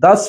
10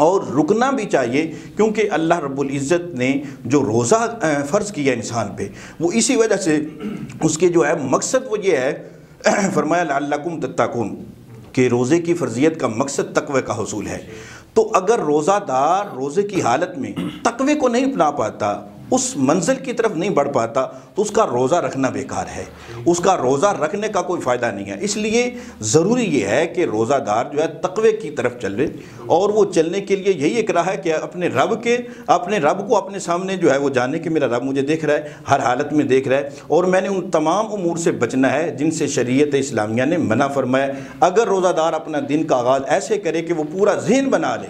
اور رکنا بھی چاہیے، کیونکہ اللہ رب العزت نے جو روزہ فرض کیا انسان پہ، وہ اسی وجہ سے اس کے جو ہے مقصد وہ یہ ہے، فرمایا لعلکم تتقون، کہ روزے کی فرضیت کا مقصد تقوی کا حصول ہے۔ تو اگر روزہ دار روزے کی حالت میں تقوی کو نہیں اپنا پاتا، اس منزل کی طرف نہیں بڑھ پاتا، تو اس کا روزہ رکھنا بیکار ہے، اس کا روزہ رکھنے کا کوئی فائدہ نہیں ہے۔ اس لیے ضروری یہ ہے کہ روزہ دار جو ہے تقوی کی طرف چلے، اور وہ چلنے کے لیے یہی ایک راہ ہے کہ اپنے رب کو اپنے سامنے جو ہے وہ جانے کہ میرا رب مجھے دیکھ رہا ہے، ہر حالت میں دیکھ رہا ہے، اور میں نے ان تمام امور سے بچنا ہے جن سے شریعت اسلامیہ نے منع فرمایا۔ اگر روزہ دار اپنا دن کا آغاز ایسے کرے کہ وہ پورا ذہن بنا لے،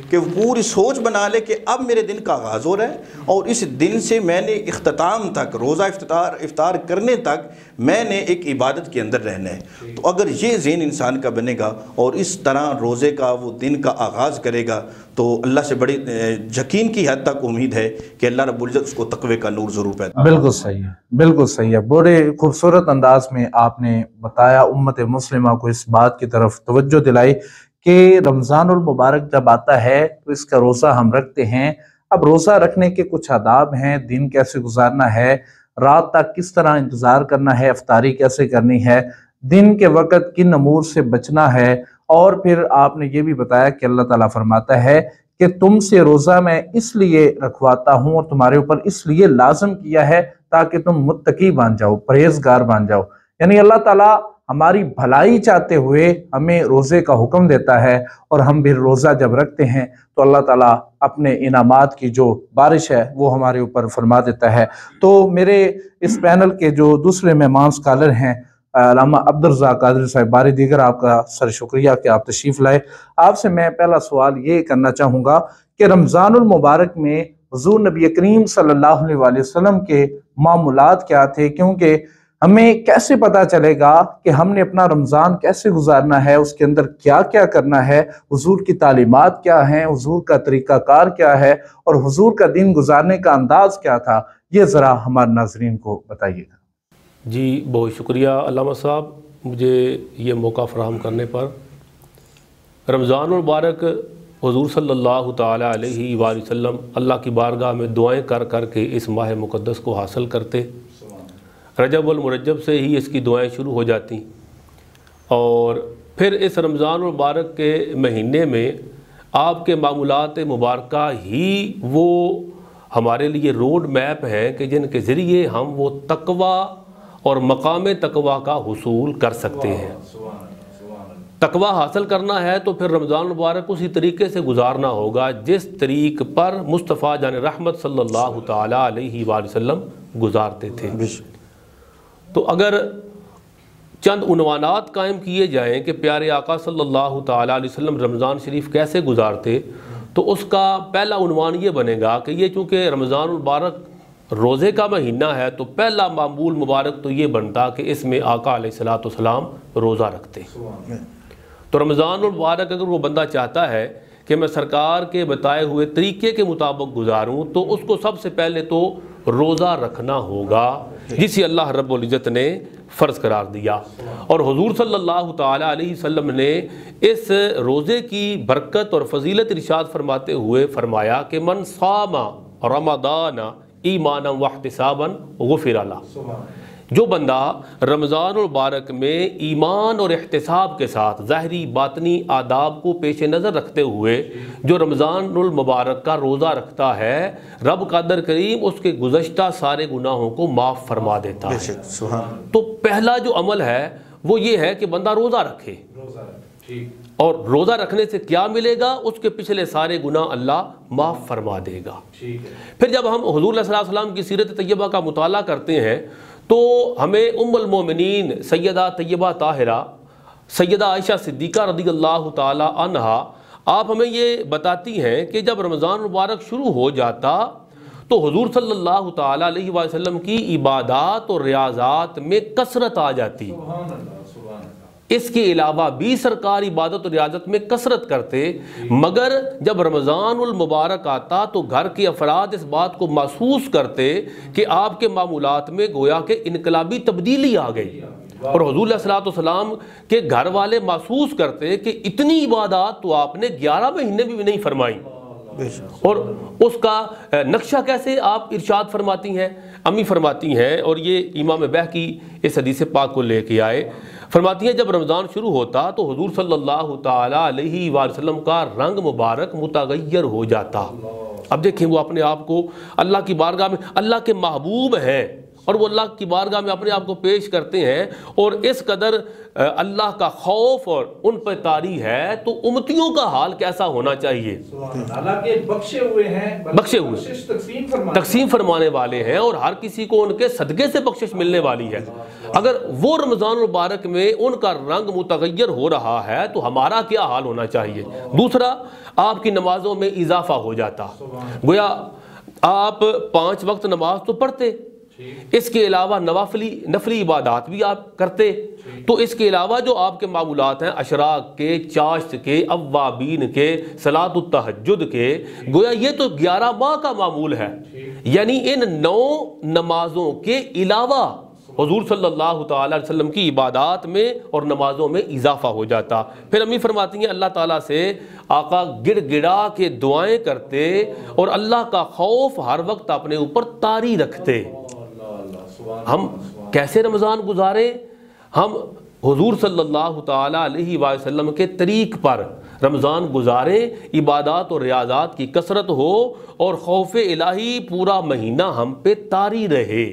کہ وہ پوری سوچ بنا لے کہ اب میرے دن کا آغاز ہو رہا ہے، اور اس دن سے میں نے اختتام تک، روزہ افطار کرنے تک میں نے ایک عبادت کے اندر رہنا ہے، تو اگر یہ ذہن انسان کا بنے گا اور اس طرح روزے کا وہ دن کا آغاز کرے گا، تو اللہ سے بڑی یقین کی حد تک امید ہے کہ اللہ رب العزت اس کو تقوی کا نور ضرور پیدا۔ بالکل صحیح ہے، بالکل صحیح ہے۔ بڑے خوبصورت انداز میں آپ نے بتایا، امت مسلمہ کو اس بات کی طرف توجہ دلائی کہ رمضان المبارک جب آتا ہے تو اس کا روزہ ہم رکھتے ہیں۔ اب روزہ رکھنے کے کچھ آداب ہیں، دن کیسے گزارنا ہے، رات تک کس طرح انتظار کرنا ہے، افطاری کیسے کرنی ہے، دن کے وقت کن امور سے بچنا ہے، اور پھر آپ نے یہ بھی بتایا کہ اللہ تعالیٰ فرماتا ہے کہ تم سے روزہ میں اس لیے رکھواتا ہوں اور تمہارے اوپر اس لیے لازم کیا ہے تاکہ تم متقی بن جاؤ، پرہیزگار بن جاؤ۔ یعنی اللہ تعالیٰ ہماری بھلائی چاہتے ہوئے ہمیں روزے کا حکم دیتا ہے، اور ہم بھی روزہ جب رکھتے ہیں تو اللہ تعالیٰ اپنے انعامات کی جو بارش ہے وہ ہمارے اوپر فرما دیتا ہے۔ تو میرے اس پینل کے جو دوسرے مہمان اسکالر ہیں، علامہ عبدالرزاق قادری صاحب، باری دیگر آپ کا سر شکریہ کہ آپ تشریف لائے۔ آپ سے میں پہلا سوال یہ کرنا چاہوں گا کہ رمضان المبارک میں حضور نبی کریم صلی اللہ علیہ وسلم کے معمولات کیا تھے، کیونکہ ہمیں کیسے پتا چلے گا کہ ہم نے اپنا رمضان کیسے گزارنا ہے، اس کے اندر کیا کیا کرنا ہے، حضور کی تعلیمات کیا ہیں، حضور کا طریقہ کار کیا ہے، اور حضور کا دن گزارنے کا انداز کیا تھا، یہ ذرا ہمارے ناظرین کو بتائیے گا۔ جی بہت شکریہ علامہ صاحب مجھے یہ موقع فراہم کرنے پر۔ رمضان المبارک حضور صلی اللہ تعالیٰ علیہ وآلہ وسلم اللہ کی بارگاہ میں دعائیں کر کر کے اس ماہ مقدس کو حاصل کرتے۔ رجب المرجب سے ہی اس کی دعائیں شروع ہو جاتی، اور پھر اس رمضان المبارک کے مہینے میں آپ کے معمولات مبارکہ ہی وہ ہمارے لیے روڈ میپ ہیں کہ جن کے ذریعے ہم وہ تقوی اور مقام تقوی کا حصول کر سکتے ہیں۔ تقوی حاصل کرنا ہے تو پھر رمضان المبارک اسی طریقے سے گزارنا ہوگا جس طریق پر مصطفیٰ جان رحمت صلی اللہ تعالیٰ علیہ وآلہ وسلم گزارتے تھے۔ تو اگر چند عنوانات قائم کیے جائیں کہ پیارے آقا صلی اللہ تعالیٰ علیہ وسلم رمضان شریف کیسے گزارتے، تو اس کا پہلا عنوان یہ بنے گا کہ یہ چونکہ رمضان المبارک روزے کا مہینہ ہے تو پہلا معمول مبارک تو یہ بنتا کہ اس میں آقا علیہ السلام روزہ رکھتے۔ تو رمضان المبارک اگر وہ بندہ چاہتا ہے کہ میں سرکار کے بتائے ہوئے طریقے کے مطابق گزاروں، تو اس کو سب سے پہلے تو روزہ رکھنا ہوگا جسے اللہ رب العزت نے فرض قرار دیا۔ اور حضور صلی اللہ تعالیٰ علیہ وسلم نے اس روزے کی برکت اور فضیلت ارشاد فرماتے ہوئے فرمایا کہ من صام رمضان ایمانا واحتسابا غفر له، جو بندہ رمضان المبارک میں ایمان اور احتساب کے ساتھ ظاہری باطنی آداب کو پیش نظر رکھتے ہوئے جو رمضان المبارک کا روزہ رکھتا ہے، رب قادر کریم اس کے گزشتہ سارے گناہوں کو معاف فرما دیتا ہے۔ تو پہلا جو عمل ہے وہ یہ ہے کہ بندہ روزہ رکھے، اور روزہ رکھنے سے کیا ملے گا؟ اس کے پچھلے سارے گناہ اللہ معاف فرما دے گا۔ پھر جب ہم حضور صلی اللہ علیہ وسلم کی سیرت طیبہ کا مطالعہ کرتے ہیں تو ہمیں ام المومنین سیدہ طیبہ طاہرہ سیدہ عائشہ صدیقہ رضی اللہ تعالی عنہا آپ ہمیں یہ بتاتی ہیں کہ جب رمضان مبارک شروع ہو جاتا تو حضور صلی اللہ تعالیٰ علیہ وسلم کی عبادات اور ریاضات میں کثرت آ جاتی۔ اس کے علاوہ بھی سرکار عبادت اور ریاضت میں کثرت کرتے، مگر جب رمضان المبارک آتا تو گھر کے افراد اس بات کو محسوس کرتے کہ آپ کے معمولات میں گویا کہ انقلابی تبدیلی آ گئی، اور حضور علیہ الصلوۃ والسلام کے گھر والے محسوس کرتے کہ اتنی عبادات تو آپ نے 11 مہینے بھی نہیں فرمائی، اور اس کا نقشہ کیسے آپ ارشاد فرماتی ہیں، امی فرماتی ہیں، اور یہ امام بہقی اس حدیث پاک کو لے کے آئے، فرماتی ہیں جب رمضان شروع ہوتا تو حضور صلی اللہ تعالی علیہ وآلہ وسلم کا رنگ مبارک متغیر ہو جاتا۔ اب دیکھیں وہ اپنے آپ کو اللہ کی بارگاہ میں اللہ کے محبوب ہیں، اور وہ اللہ کی بارگاہ میں اپنے آپ کو پیش کرتے ہیں، اور اس قدر اللہ کا خوف اور ان پہ طاری ہے، تو امتیوں کا حال کیسا ہونا چاہیے؟ حالانکہ بخشے ہوئے ہیں، بخشے ہوئے تقسیم فرمانے والے ہیں، اور ہر کسی کو ان کے صدقے سے بخشش ملنے والی ہے۔ اگر وہ رمضان المبارک میں ان کا رنگ متغیر ہو رہا ہے تو ہمارا کیا حال ہونا چاہیے؟ دوسرا، آپ کی نمازوں میں اضافہ ہو جاتا، گویا آپ 5 وقت نماز تو پڑھتے، اس کے علاوہ نفلی عبادات بھی آپ کرتے، تو اس کے علاوہ جو آپ کے معمولات ہیں اشراق کے، چاشت کے، اوابین کے، صلاۃ التہجد کے، گویا یہ تو 11 ماہ کا معمول ہے، یعنی ان 9 نمازوں کے علاوہ حضور صلی اللہ تعالی علیہ وسلم کی عبادات میں اور نمازوں میں اضافہ ہو جاتا۔ پھر امی فرماتی ہیں اللہ تعالیٰ سے آقا گڑ گڑا کے دعائیں کرتے، اور اللہ کا خوف ہر وقت اپنے اوپر طاری رکھتے۔ ہم کیسے رمضان گزاریں؟ ہم حضور صلی اللہ تعالی علیہ وآلہ وسلم کے طریق پر رمضان گزاریں، عبادات اور ریاضات کی کثرت ہو، اور خوف الہی پورا مہینہ ہم پہ طاری رہے۔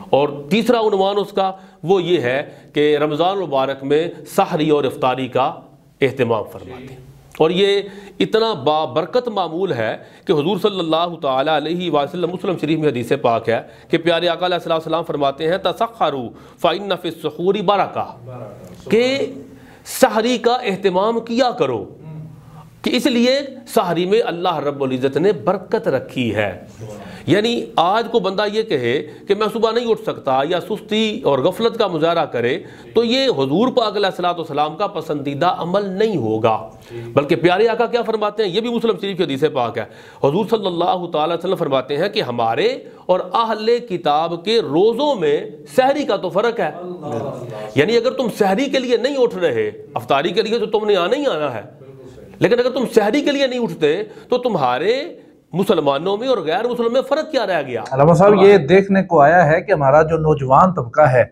اور تیسرا عنوان اس کا وہ یہ ہے کہ رمضان مبارک میں سحری اور افطاری کا اہتمام فرماتے ہیں، اور یہ اتنا بابرکت معمول ہے کہ حضور صلی اللہ تعالی علیہ وسلم مسلم شریف میں حدیث پاک ہے کہ پیارے آقا علیہ السلام فرماتے ہیں تسحروا فإن فی السحور برکہ، کہ سحری کا اہتمام کیا کرو، کہ اس لیے سحری میں اللہ رب العزت نے برکت رکھی ہے۔ یعنی آج کو بندہ یہ کہے کہ میں صبح نہیں اٹھ سکتا، یا سستی اور غفلت کا مظاہرہ کرے، تو یہ حضور پاک علیہ السلام کا پسندیدہ عمل نہیں ہوگا، بلکہ پیارے آقا کیا فرماتے ہیں، یہ بھی مسلم شریف کی حدیث پاک ہے، حضور صلی اللہ تعالی وسلم فرماتے ہیں کہ ہمارے اور اہل کتاب کے روزوں میں سحری کا تو فرق ہے، یعنی اگر تم سحری کے لیے نہیں اٹھ رہے، افطاری کے لیے تو تم نے آنا ہی آنا ہے، لیکن اگر تم سحری کے لیے نہیں اٹھتے تو تمہارے مسلمانوں میں اور غیر مسلم میں فرق کیا رہ گیا؟ علامہ صاحب یہ دیکھنے کو آیا ہے کہ ہمارا جو نوجوان طبقہ ہے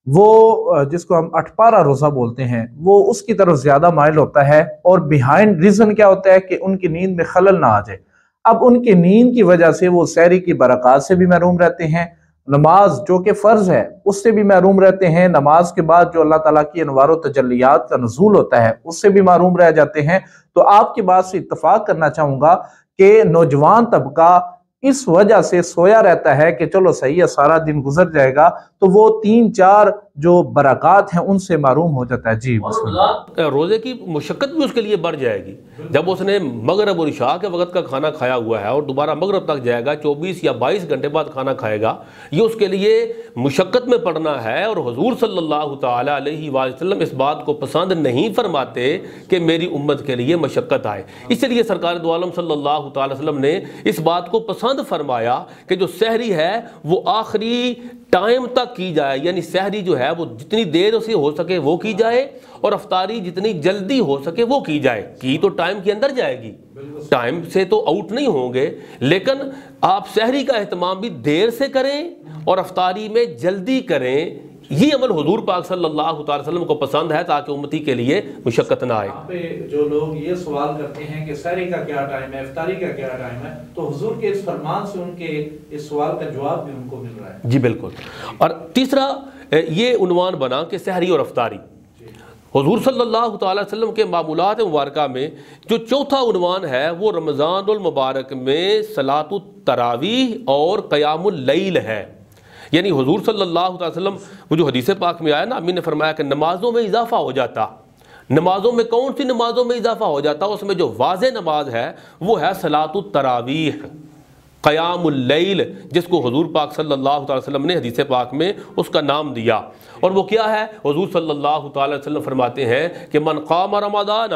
وہ جس کو ہم 8 پارہ روزہ بولتے ہیں وہ اس کی طرف زیادہ مائل ہوتا ہے، اور بیہائنڈ ریزن کیا ہوتا ہے کہ ان کی نیند میں خلل نہ آ جائے۔ اب ان کی نیند کی وجہ سے وہ سحری کی برکات سے بھی محروم رہتے ہیں، نماز جو کہ فرض ہے اس سے بھی محروم رہتے ہیں، نماز کے بعد جو اللہ تعالیٰ کی انوار و تجلیات کا نزول ہوتا ہے اس سے بھی محروم رہ جاتے ہیں۔ تو آپ کی بات سے اتفاق کرنا چاہوں گا کہ نوجوان طبقہ اس وجہ سے سویا رہتا ہے کہ چلو صحیح ہے سارا دن گزر جائے گا، تو وہ 3-4 جو برکات ہیں ان سے محروم ہو جاتا ہے۔ جی روزے کی مشقت بھی اس کے لیے بڑھ جائے گی، جب اس نے مغرب اور عشاء کے وقت کا کھانا کھایا ہوا ہے اور دوبارہ مغرب تک جائے گا، 24 یا 22 گھنٹے بعد کھانا کھائے گا، یہ اس کے لیے مشقت میں پڑنا ہے، اور حضور صلی اللہ تعالی علیہ وآلہ وسلم اس بات کو پسند نہیں فرماتے کہ میری امت کے لیے مشقت آئے۔ اس لیے سرکار دو عالم صلی اللہ تعالی وسلم نے اس بات کو پسند فرمایا کہ جو سحری ہے وہ آخری ٹائم تک کی جائے، یعنی سحری جو ہے وہ جتنی دیر سے ہو سکے وہ کی جائے، اور افطاری جتنی جلدی ہو سکے وہ کی جائے، کی تو ٹائم کے اندر جائے گی، ٹائم سے تو آؤٹ نہیں ہوں گے، لیکن آپ سحری کا اہتمام بھی دیر سے کریں اور افطاری میں جلدی کریں۔ یہ عمل حضور پاک صلی اللہ تعالی وسلم کو پسند ہے تاکہ امتی کے لیے مشقت نہ آئے۔ جو لوگ یہ سوال کرتے ہیں کہ سحری کا کیا ٹائم ہے، افطاری کا کیا ٹائم ہے، تو حضور کے اس فرمان سے ان کے اس سوال کا جواب بھی ان کو مل رہا ہے۔ جی بالکل۔ اور تیسرا یہ عنوان بنا کہ سحری اور افطاری، حضور صلی اللہ تعالی وسلم کے معمولات مبارکہ میں جو چوتھا عنوان ہے وہ رمضان المبارک میں صلاۃ التراویح اور قیام اللیل ہے، یعنی حضور صلی اللہ علیہ وسلم وہ جو حدیث پاک میں آیا نا، امی نے فرمایا کہ نمازوں میں اضافہ ہو جاتا۔ نمازوں میں کون سی نمازوں میں اضافہ ہو جاتا؟ اس میں جو واضح نماز ہے وہ ہے صلاۃ التراویح، قیام اللیل، جس کو حضور پاک صلی اللہ علیہ وسلم نے حدیث پاک میں اس کا نام دیا۔ اور وہ کیا ہے؟ حضور صلی اللہ تعالی وسلم فرماتے ہیں کہ من قام رمضان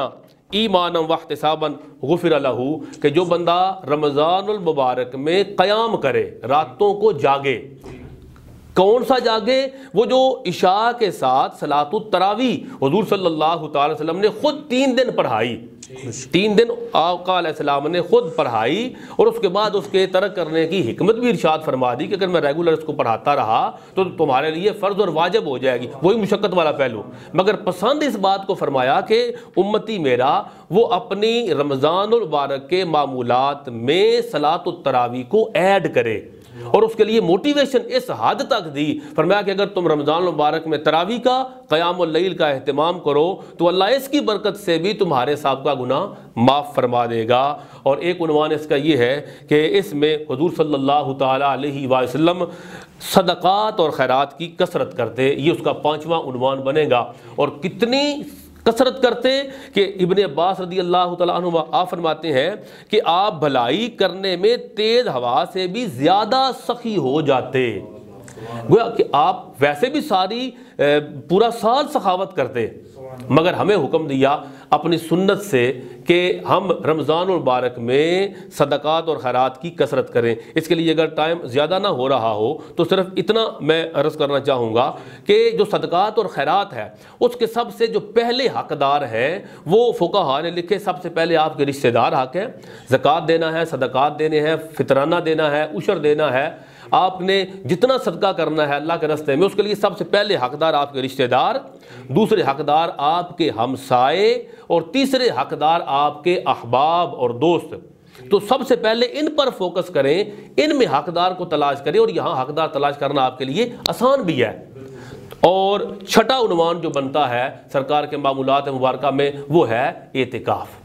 ایمانا واحتسابا غفر لہ، کہ جو بندہ رمضان المبارک میں قیام کرے، راتوں کو جاگے، کون سا جاگے؟ وہ جو عشاء کے ساتھ صلاۃ التراویح حضور صلی اللہ تعالی وسلم نے خود 3 دن پڑھائی، 3 دن آقا علیہ السلام نے خود پڑھائی، اور اس کے بعد اس کے ترک کرنے کی حکمت بھی ارشاد فرما دی کہ اگر میں ریگولر اس کو پڑھاتا رہا تو تمہارے لیے فرض اور واجب ہو جائے گی، وہی مشقت والا پہلو، مگر پسند اس بات کو فرمایا کہ امتی میرا وہ اپنی رمضان المبارک کے معمولات میں صلاۃ التراویح کو ایڈ کرے، اور اس کے لیے موٹیویشن اس حد تک دی، فرمایا کہ اگر تم رمضان المبارک میں تراویح کا، قیام اللیل کا اہتمام کرو تو اللہ اس کی برکت سے بھی تمہارے سابقہ گناہ معاف فرما دے گا۔ اور ایک عنوان اس کا یہ ہے کہ اس میں حضور صلی اللہ تعالی علیہ وآلہ وسلم صدقات اور خیرات کی کثرت کرتے، یہ اس کا 5واں عنوان بنے گا، اور کتنی کثرت کرتے کہ ابن عباس رضی اللہ تعالیٰ عنہ آپ فرماتے ہیں کہ آپ بھلائی کرنے میں تیز ہوا سے بھی زیادہ سخی ہو جاتے، گویا کہ آپ ویسے بھی پورا سال سخاوت کرتے، مگر ہمیں حکم دیا اپنی سنت سے کہ ہم رمضان المبارک میں صدقات اور خیرات کی کثرت کریں۔ اس کے لیے اگر ٹائم زیادہ نہ ہو رہا ہو تو صرف اتنا میں عرض کرنا چاہوں گا کہ جو صدقات اور خیرات ہے اس کے سب سے جو پہلے حقدار ہے وہ فقہاء نے لکھے سب سے پہلے آپ کے رشتہ دار حق ہیں، زکوٰۃ دینا ہے، صدقات دینے ہیں، فطرانہ دینا ہے، عشر دینا ہے، آپ نے جتنا صدقہ کرنا ہے اللہ کے راستے میں اس کے لیے سب سے پہلے حقدار آپ کے رشتہ دار، دوسرے حقدار آپ کے ہمسائے، اور تیسرے حقدار آپ کے احباب اور دوست۔ تو سب سے پہلے ان پر فوکس کریں، ان میں حقدار کو تلاش کریں، اور یہاں حقدار تلاش کرنا آپ کے لیے آسان بھی ہے۔ اور چھٹا عنوان جو بنتا ہے سرکار کے معمولات مبارکہ میں وہ ہے اعتکاف۔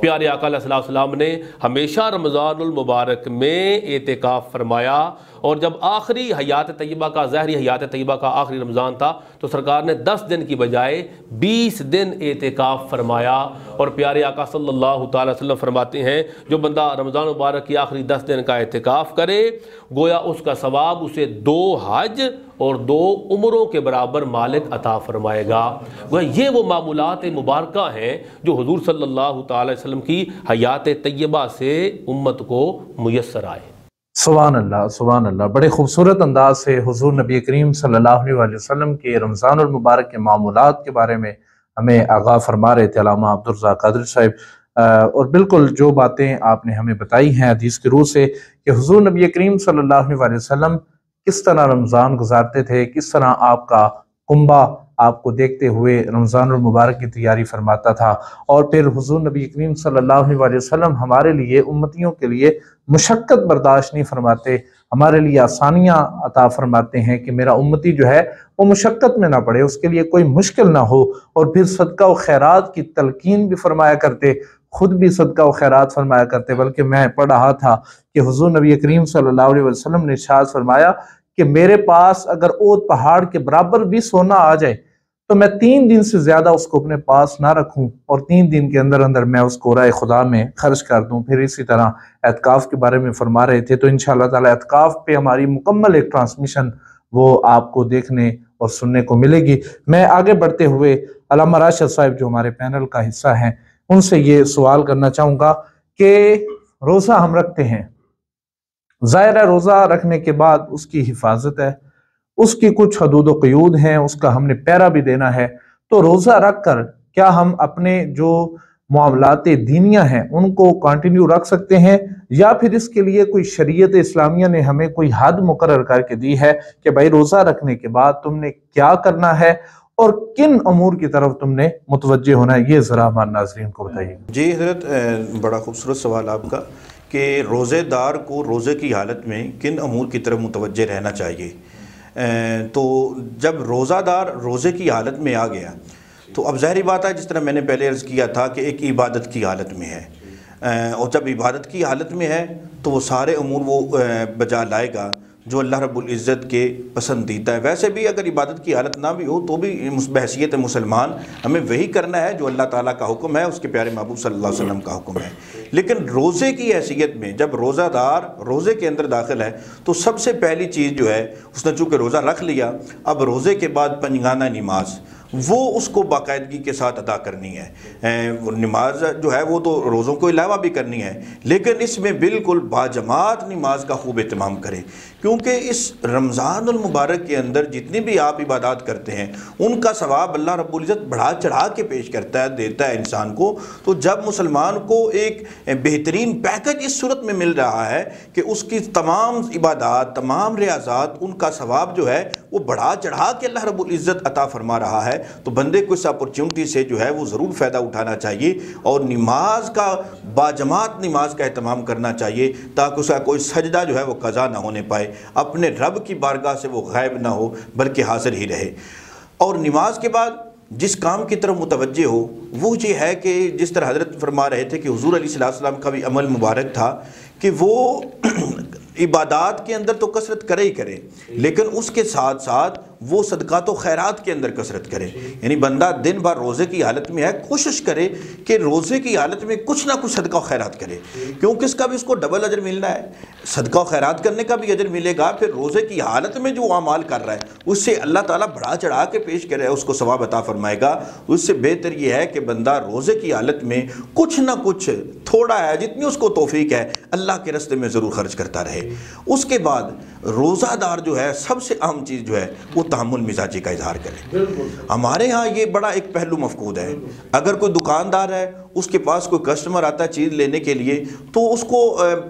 پیارے آقا علیہ السلام نے ہمیشہ رمضان المبارک میں اعتکاف فرمایا، اور جب آخری حیات طیبہ کا، ظاہری حیات طیبہ کا آخری رمضان تھا تو سرکار نے 10 دن کی بجائے 20 دن اعتکاف فرمایا، اور پیارے آقا صلی اللہ تعالی وسلم فرماتے ہیں جو بندہ رمضان مبارک کی آخری 10 دن کا اعتکاف کرے گویا اس کا ثواب اسے 2 حج اور 2 عمروں کے برابر مالک عطا فرمائے گا۔ گویا یہ وہ معمولات مبارکہ ہیں جو حضور صلی اللہ تعالی وسلم کی حیات طیبہ سے امت کو میسر آئے۔ سبحان اللہ، سبحان اللہ، بڑے خوبصورت انداز سے حضور نبی کریم صلی اللہ علیہ وسلم کے رمضان المبارک کے معمولات کے بارے میں ہمیں آغاز فرما رہے تھے علامہ عبدالرزاق قادری صاحب، اور بالکل جو باتیں آپ نے ہمیں بتائی ہیں حدیث کی روح سے کہ حضور نبی کریم صلی اللہ علیہ وسلم کس طرح رمضان گزارتے تھے، کس طرح آپ کا کنبہ آپ کو دیکھتے ہوئے رمضان المبارک کی تیاری فرماتا تھا، اور پھر حضور نبی کریم صلی اللہ علیہ وسلم ہمارے لیے امتیوں کے لیے مشقت برداشت نہیں فرماتے، ہمارے لیے آسانیاں عطا فرماتے ہیں کہ میرا امتی جو ہے وہ مشقت میں نہ پڑے، اس کے لیے کوئی مشکل نہ ہو، اور پھر صدقہ و خیرات کی تلقین بھی فرمایا کرتے، خود بھی صدقہ و خیرات فرمایا کرتے۔ بلکہ میں پڑھ رہا تھا کہ حضور نبی کریم صلی اللہ علیہ وسلم نے ارشاد فرمایا کہ میرے پاس اگر اود پہاڑ کے برابر بھی سونا آ جائے تو میں 3 دن سے زیادہ اس کو اپنے پاس نہ رکھوں، اور 3 دن کے اندر اندر میں اس کو راہ خدا میں خرچ کر دوں۔ پھر اسی طرح اعتکاف کے بارے میں فرما رہے تھے، تو انشاءاللہ تعالی اعتکاف پہ ہماری مکمل ایک ٹرانسمیشن وہ آپ کو دیکھنے اور سننے کو ملے گی۔ میں آگے بڑھتے ہوئے علامہ راشد صاحب جو ہمارے پینل کا حصہ ہیں ان سے یہ سوال کرنا چاہوں گا کہ روزہ ہم رکھتے ہیں، ظاہر ہے روزہ رکھنے کے بعد اس کی حفاظت ہے، اس کی کچھ حدود و قیود ہیں، اس کا ہم نے پیرا بھی دینا ہے، تو روزہ رکھ کر کیا ہم اپنے جو معاملات دینیہ ہیں ان کو کنٹینیو رکھ سکتے ہیں، یا پھر اس کے لیے کوئی شریعت اسلامیہ نے ہمیں کوئی حد مقرر کر کے دی ہے کہ بھائی روزہ رکھنے کے بعد تم نے کیا کرنا ہے اور کن امور کی طرف تم نے متوجہ ہونا ہے؟ یہ ذرا ہمارے ناظرین کو بتائیے۔ جی حضرت، بڑا خوبصورت سوال آپ کا کہ روزے دار کو روزے کی حالت میں کن امور کی طرف متوجہ رہنا چاہیے۔ تو جب روزہ دار روزے کی حالت میں آ گیا تو اب ظاہری بات ہے، جس طرح میں نے پہلے عرض کیا تھا کہ ایک عبادت کی حالت میں ہے، اور جب عبادت کی حالت میں ہے تو وہ سارے امور وہ بجا لائے گا جو اللہ رب العزت کے پسندیدہ ہے۔ ویسے بھی اگر عبادت کی حالت نہ بھی ہو تو بھی بحیثیت مسلمان ہمیں وہی کرنا ہے جو اللہ تعالیٰ کا حکم ہے، اس کے پیارے محبوب صلی اللہ علیہ وسلم کا حکم ہے۔ لیکن روزے کی حیثیت میں جب روزہ دار روزے کے اندر داخل ہے تو سب سے پہلی چیز جو ہے، اس نے چونکہ روزہ رکھ لیا، اب روزے کے بعد پنجگانہ نماز، وہ اس کو باقاعدگی کے ساتھ ادا کرنی ہے۔ وہ نماز جو ہے وہ تو روزوں کو علاوہ بھی کرنی ہے، لیکن اس میں بالکل باجماعت نماز کا خوب اہتمام کریں، کیونکہ اس رمضان المبارک کے اندر جتنی بھی آپ عبادات کرتے ہیں ان کا ثواب اللہ رب العزت بڑھا چڑھا کے پیش کرتا ہے، دیتا ہے انسان کو۔ تو جب مسلمان کو ایک بہترین پیکج اس صورت میں مل رہا ہے کہ اس کی تمام عبادات، تمام ریاضات، ان کا ثواب جو ہے وہ بڑھا چڑھا کے اللہ رب العزت عطا فرما رہا ہے، تو بندے کو اس اپورچونٹی سے جو ہے وہ ضرور فائدہ اٹھانا چاہیے اور نماز کا باجماعت نماز کا اہتمام کرنا چاہیے، تاکہ اس کا کوئی سجدہ جو ہے وہ قضا نہ ہونے پائے، اپنے رب کی بارگاہ سے وہ غائب نہ ہو بلکہ حاضر ہی رہے۔ اور نماز کے بعد جس کام کی طرف متوجہ ہو وہ یہ ہے کہ جس طرح حضرت فرما رہے تھے کہ حضور علیہ السلام کا بھی عمل مبارک تھا کہ وہ عبادات کے اندر تو کثرت کرے ہی کرے، لیکن اس کے ساتھ ساتھ وہ صدقات و خیرات کے اندر کثرت کرے۔ یعنی بندہ دن بھر روزے کی حالت میں ہے، کوشش کرے کہ روزے کی حالت میں کچھ نہ کچھ صدقہ و خیرات کرے، کیونکہ اس کا بھی اس کو ڈبل اجر ملنا ہے، صدقہ و خیرات کرنے کا بھی اجر ملے گا، پھر روزے کی حالت میں جو اعمال کر رہا ہے اس سے اللہ تعالیٰ بڑھا چڑھا کے پیش کرے، اس کو ثواب عطا فرمائے گا۔ اس سے بہتر یہ ہے کہ بندہ روزے کی حالت میں کچھ نہ کچھ تھوڑا ہے جتنی اس کو توفیق ہے اللہ کے راستے میں ضرور خرچ کرتا رہے۔ اس کے بعد روزہ دار جو ہے سب سے اہم چیز جو ہے وہ تحمل مزاجی کا اظہار کرے۔ ہمارے ہاں یہ بڑا ایک پہلو مفقود ہے۔ اگر کوئی دکاندار ہے، اس کے پاس کوئی کسٹمر آتا ہے چیز لینے کے لیے، تو اس کو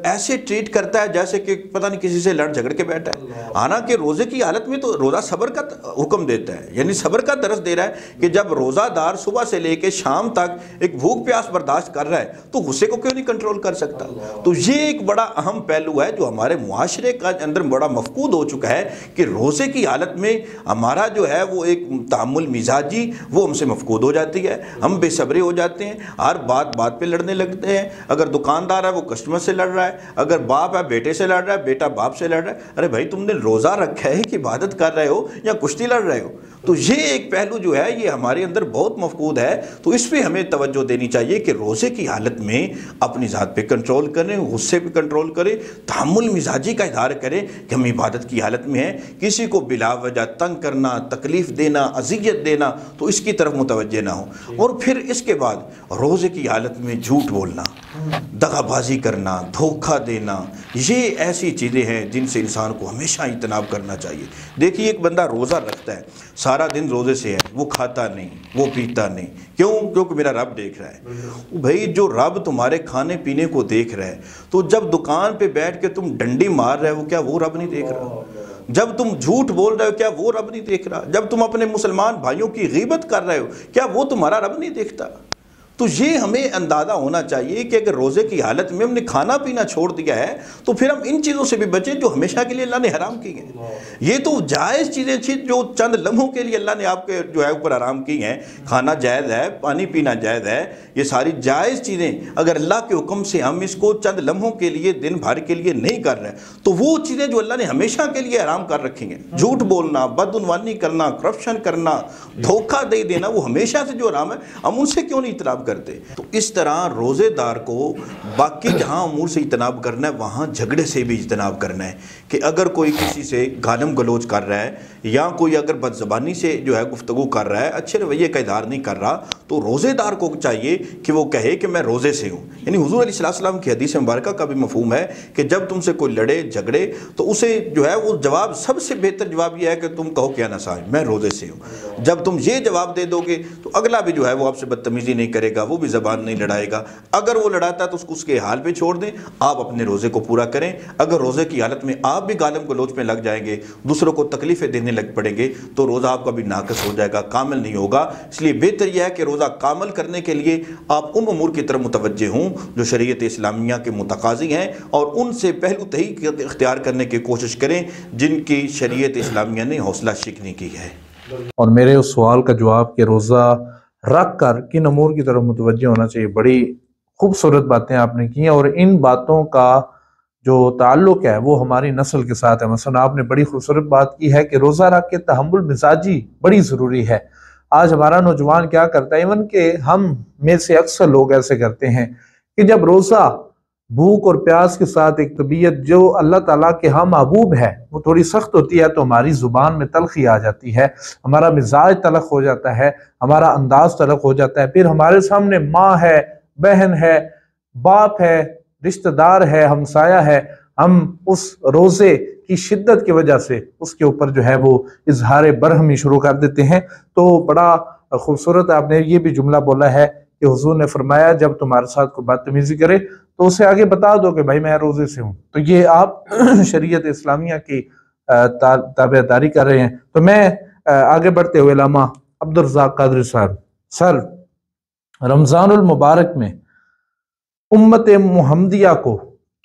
ایسے ٹریٹ کرتا ہے جیسے کہ پتہ نہیں کسی سے لڑ جھگڑ کے بیٹھا ہے، حالانکہ روزے کی حالت میں تو روزہ صبر کا حکم دیتا ہے، یعنی صبر کا درس دے رہا ہے کہ جب روزہ دار صبح سے لے کے شام تک ایک بھوک پیاس برداشت کر رہا ہے تو غصے کو کیوں نہیں کنٹرول کر سکتا؟ تو یہ ایک بڑا اہم پہلو ہے جو ہمارے معاشرے کا اندر بڑا مفقود ہو چکا ہے کہ روزے کی حالت میں ہمارا جو ہے وہ ایک تحمل مزاجی وہ ہم سے مفقود ہو جاتی ہے، ہم بے صبرے ہو جاتے ہیں، ہر بات پہ لڑنے لگتے ہیں۔ اگر دکاندار ہے وہ کسٹمر سے لڑ رہا ہے، اگر باپ ہے بیٹے سے لڑ رہا ہے، بیٹا باپ سے لڑ رہا ہے، ارے بھائی تم نے روزہ رکھا ہے کہ عبادت کر رہے ہو یا کشتی لڑ رہے ہو؟ تو یہ ایک پہلو جو ہے یہ ہمارے اندر بہت مفقود ہے، تو اس پہ ہمیں توجہ دینی چاہیے کہ روزے کی حالت میں اپنی ذات پہ کنٹرول کریں، غصے پہ کنٹرول کریں، تحمل مزاجی کا اظہار کریں کہ ہم عبادت کی حالت میں ہیں، کسی کو بلا وجہ تنگ کرنا، تکلیف دینا، اذیت دینا تو اس کی طرف متوجہ نہ ہو۔ اور پھر اس کے بعد روزے کی حالت میں جھوٹ بولنا، دغا بازی کرنا، دھوکہ دینا، یہ ایسی چیزیں ہیں جن سے انسان کو ہمیشہ اجتناب کرنا چاہیے۔ دیکھیے ایک بندہ روزہ رکھتا ہے، سارا دن روزے سے ہے، وہ کھاتا نہیں، وہ پیتا نہیں، کیونکہ میرا رب دیکھ رہا ہے۔ بھائی جو رب تمہارے کھانے پینے کو دیکھ رہا ہے تو جب دکان پہ بیٹھ کے تم ڈنڈی مار رہے ہو کیا وہ رب نہیں دیکھ رہا؟ جب تم جھوٹ بول رہے ہو کیا وہ رب نہیں دیکھ رہا؟ جب تم اپنے مسلمان بھائیوں کی غیبت کر رہے ہو کیا وہ تمہارا رب نہیں دیکھتا؟ تو یہ ہمیں اندازہ ہونا چاہیے کہ اگر روزے کی حالت میں ہم نے کھانا پینا چھوڑ دیا ہے تو پھر ہم ان چیزوں سے بھی بچیں جو ہمیشہ کے لیے اللہ نے حرام کی ہیں۔ یہ تو جائز چیزیں تھیں جو چند لمحوں کے لیے اللہ نے آپ کے جو ہے اوپر حرام کی ہیں، کھانا جائز ہے، پانی پینا جائز ہے، یہ ساری جائز چیزیں اگر اللہ کے حکم سے ہم اس کو چند لمحوں کے لیے دن بھر کے لیے نہیں کر رہے تو وہ چیزیں جو اللہ نے ہمیشہ کے لیے حرام کر رکھی ہیں، جھوٹ بولنا، بدعنوانی کرنا، کرپشن کرنا، دھوکہ دے دینا، وہ ہمیشہ سے جو حرام ہے ہم ان سے کیوں نہیں اجتناب کرتے؟ تو اس طرح روزے دار کو باقی جہاں امور سے اجتناب کرنا ہے وہاں جھگڑے سے بھی اجتناب کرنا ہے کہ اگر کوئی کسی سے گالم گلوچ کر رہا ہے یا کوئی اگر بد زبانی سے جو ہے گفتگو کر رہا ہے، اچھے رویے کا اظہار نہیں کر رہا، تو روزے دار کو چاہیے کہ وہ کہے کہ میں روزے سے ہوں۔ یعنی حضور علیہ السلام کی حدیث مبارکہ کا بھی مفہوم ہے کہ جب تم سے کوئی لڑے جھگڑے تو اسے جو ہے وہ جواب سب سے بہتر جواب یہ ہے کہ تم کہو کیا نہ صاحب میں روزے سے ہوں۔ جب تم یہ جواب دے دو گے تو اگلا بھی جو ہے وہ آپ سے بدتمیزی نہیں کرے گا، وہ بھی زبان نہیں لڑائے گا۔ اگر وہ لڑاتا ہے تو اس کے حال پہ چھوڑ دیں، آپ اپنے روزے کو پورا کریں۔ اگر روزے کی حالت میں آپ بھی گالم گلوچ میں لگ جائیں گے، دوسروں کو تکلیفیں دینے لگ پڑیں گے تو روزہ آپ کا بھی ناقص ہو جائے گا، کامل نہیں ہوگا۔ اس لیے بہتر یہ ہے کہ روزہ کامل کرنے کے لیے آپ ان امور کی طرف متوجہ ہوں جو شریعت اسلامیہ کے متقاضی ہیں اور ان سے پہلو تہی اختیار کرنے کی کوشش کریں جن کی شریعت اسلامیہ نے حوصلہ شکنی کی ہے۔ اور میرے اس سوال کا جواب کہ روزہ رکھ کر کن امور کی طرف متوجہ ہونا چاہیے، بڑی خوبصورت باتیں آپ نے کی ہیں، اور ان باتوں کا جو تعلق ہے وہ ہماری نسل کے ساتھ ہے۔ مثلا آپ نے بڑی خوبصورت بات کی ہے کہ روزہ رکھ کے تحمل مزاجی بڑی ضروری ہے۔ آج ہمارا نوجوان کیا کرتا ہے، ایون کہ ہم میں سے اکثر لوگ ایسے کرتے ہیں کہ جب روزہ بھوک اور پیاس کے ساتھ ایک طبیعت جو اللہ تعالیٰ کے ہاں محبوب ہے وہ تھوڑی سخت ہوتی ہے تو ہماری زبان میں تلخی آ جاتی ہے، ہمارا مزاج تلخ ہو جاتا ہے، ہمارا انداز تلخ ہو جاتا ہے، پھر ہمارے سامنے ماں ہے، بہن ہے، باپ ہے، رشتہ دار ہے، ہمسایہ ہے، ہم اس روزے کی شدت کی وجہ سے اس کے اوپر جو ہے وہ اظہار برہمی شروع کر دیتے ہیں۔ تو بڑا خوبصورت آپ نے یہ بھی جملہ بولا ہے کہ حضور نے فرمایا جب تمہارے ساتھ کوئی بدتمیزی کرے تو اسے آگے بتا دو کہ بھائی میں روزے سے ہوں۔ تو یہ آپ شریعت اسلامیہ کی تابع داری کر رہے ہیں۔ تو میں آگے بڑھتے ہوئے علامہ عبدالرزاق قادری صاحب، سر رمضان المبارک میں امت محمدیہ کو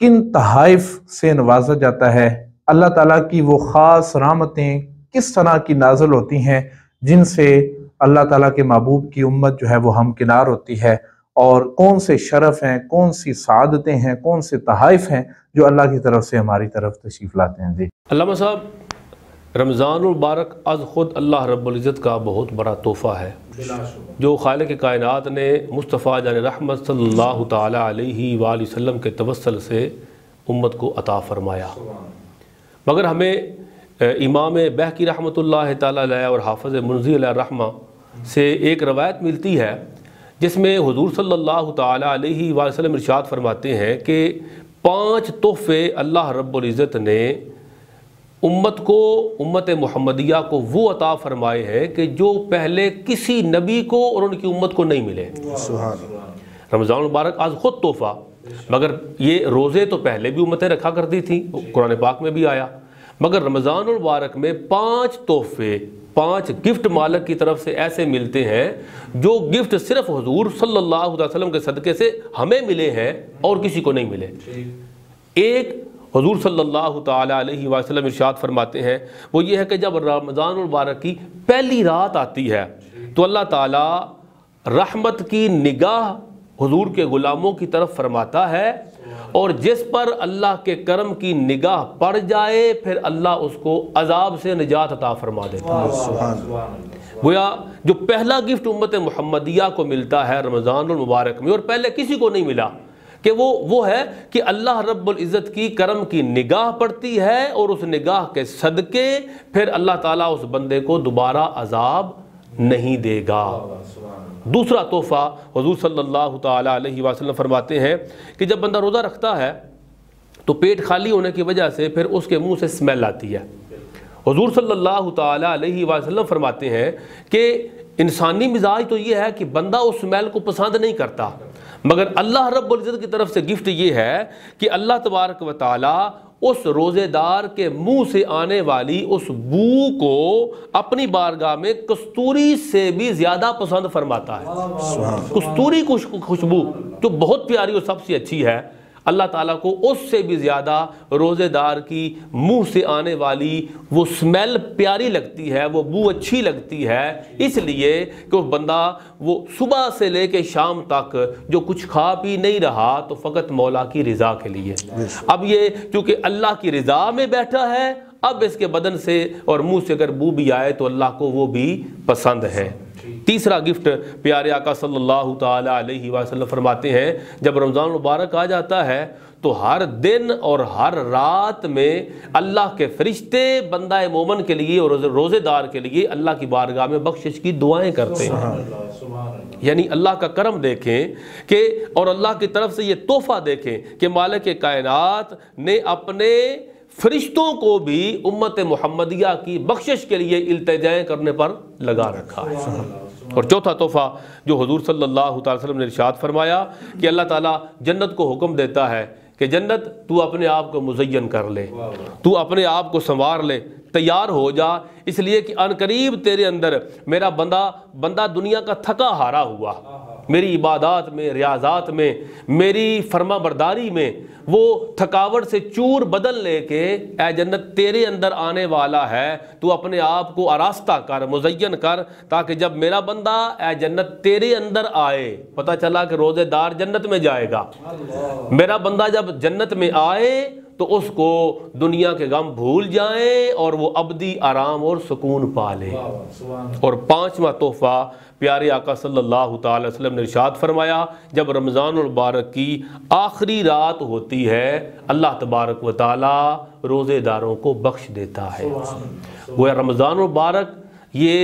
کن تحائف سے نوازا جاتا ہے؟ اللہ تعالیٰ کی وہ خاص رحمتیں کس طرح کی نازل ہوتی ہیں جن سے اللہ تعالیٰ کے محبوب کی امت جو ہے وہ ہمکنار ہوتی ہے، اور کون سے شرف ہیں، کون سی سعادتیں ہیں، کون سے تحائف ہیں جو اللہ کی طرف سے ہماری طرف تشریف لاتے ہیں؟ جی علامہ صاحب، رمضان المبارک از خود اللہ رب العزت کا بہت بڑا تحفہ ہے جو خالق کائنات نے مصطفیٰ جان رحمت صلی اللہ تعالیٰ علیہ وآلہ وسلم کے توسل سے امت کو عطا فرمایا۔ مگر ہمیں امام بہقی رحمۃ اللہ تعالیٰ علیہ اور حافظ منذی علیہ الرحمہ سے ایک روایت ملتی ہے جس میں حضور صلی اللہ تعالیٰ علیہ وآلہ وسلم ارشاد فرماتے ہیں کہ 5 تحفے اللہ رب العزت نے امت محمدیہ کو وہ عطا فرمائے ہیں کہ جو پہلے کسی نبی کو اور ان کی امت کو نہیں ملے۔ رمضان المبارک آج خود تحفہ، مگر یہ روزے تو پہلے بھی امتیں رکھا کرتی تھیں، قرآن پاک میں بھی آیا، مگر رمضان المبارک میں 5 تحفے، 5 گفٹ مالک کی طرف سے ایسے ملتے ہیں جو گفٹ صرف حضور صلی اللہ علیہ وسلم کے صدقے سے ہمیں ملے ہیں اور کسی کو نہیں ملے۔ ایک حضور صلی اللہ تعالیٰ علیہ وسلم ارشاد فرماتے ہیں، وہ یہ ہے کہ جب رمضان المبارک کی پہلی رات آتی ہے تو اللہ تعالیٰ رحمت کی نگاہ حضور کے غلاموں کی طرف فرماتا ہے، اور جس پر اللہ کے کرم کی نگاہ پڑ جائے پھر اللہ اس کو عذاب سے نجات عطا فرما دیتا ہے۔ گویا جو پہلا گفٹ امت محمدیہ کو ملتا ہے رمضان المبارک میں اور پہلے کسی کو نہیں ملا، کہ وہ ہے کہ اللہ رب العزت کی کرم کی نگاہ پڑتی ہے اور اس نگاہ کے صدقے پھر اللہ تعالیٰ اس بندے کو دوبارہ عذاب نہیں دے گا۔ دوسرا تحفہ حضور صلی اللہ تعالیٰ علیہ وسلم فرماتے ہیں کہ جب بندہ روزہ رکھتا ہے تو پیٹ خالی ہونے کی وجہ سے پھر اس کے منہ سے اسمیل آتی ہے۔ حضور صلی اللہ تعالیٰ علیہ وسلم فرماتے ہیں کہ انسانی مزاج تو یہ ہے کہ بندہ اس اسمیل کو پسند نہیں کرتا، مگر اللہ رب العزت کی طرف سے گفٹ یہ ہے کہ اللہ تبارک و تعالیٰ اس روزے دار کے منہ سے آنے والی اس بو کو اپنی بارگاہ میں کستوری سے بھی زیادہ پسند فرماتا ہے۔ کستوری خوشبو جو بہت پیاری اور سب سے اچھی ہے، اللہ تعالیٰ کو اس سے بھی زیادہ روزے دار کی منہ سے آنے والی وہ سمیل پیاری لگتی ہے، وہ بو اچھی لگتی ہے، اس لیے کہ وہ بندہ وہ صبح سے لے کے شام تک جو کچھ کھا پی نہیں رہا تو فقط مولا کی رضا کے لیے۔ اب یہ کیونکہ اللہ کی رضا میں بیٹھا ہے، اب اس کے بدن سے اور منہ سے اگر بو بھی آئے تو اللہ کو وہ بھی پسند ہے۔ تیسرا گفٹ پیارے آقا صلی اللہ تعالیٰ علیہ وسلم فرماتے ہیں جب رمضان مبارک آ جاتا ہے تو ہر دن اور ہر رات میں اللہ کے فرشتے بندہ مومن کے لیے اور روزے دار کے لیے اللہ کی بارگاہ میں بخشش کی دعائیں کرتے ہیں۔ یعنی اللہ کا کرم دیکھیں کہ اور اللہ کی طرف سے یہ تحفہ دیکھیں کہ مالک کائنات نے اپنے فرشتوں کو بھی امت محمدیہ کی بخشش کے لیے التجائیں کرنے پر لگا رکھا ہے۔ اور چوتھا تحفہ جو حضور صلی اللہ تعالی وسلم نے ارشاد فرمایا کہ اللہ تعالیٰ جنت کو حکم دیتا ہے کہ جنت تو اپنے آپ کو مزین کر لے، تو اپنے آپ کو سنوار لے، تیار ہو جا، اس لیے کہ ان قریب تیرے اندر میرا بندہ دنیا کا تھکا ہارا ہوا، میری عبادات میں، ریاضات میں، میری فرما برداری میں وہ تھکاوٹ سے چور بدل لے کے اے جنت تیرے اندر آنے والا ہے، تو اپنے آپ کو آراستہ کر، مزین کر، تاکہ جب میرا بندہ اے جنت تیرے اندر آئے، پتہ چلا کہ روزے دار جنت میں جائے گا، میرا بندہ جب جنت میں آئے تو اس کو دنیا کے غم بھول جائیں اور وہ ابدی آرام اور سکون پا لے۔ اور پانچواں تحفہ پیارے آقا صلی اللہ تعالی وسلم نے ارشاد فرمایا جب رمضان المبارک کی آخری رات ہوتی ہے اللہ تبارک و تعالی روزے داروں کو بخش دیتا ہے۔ وہ رمضان المبارک یہ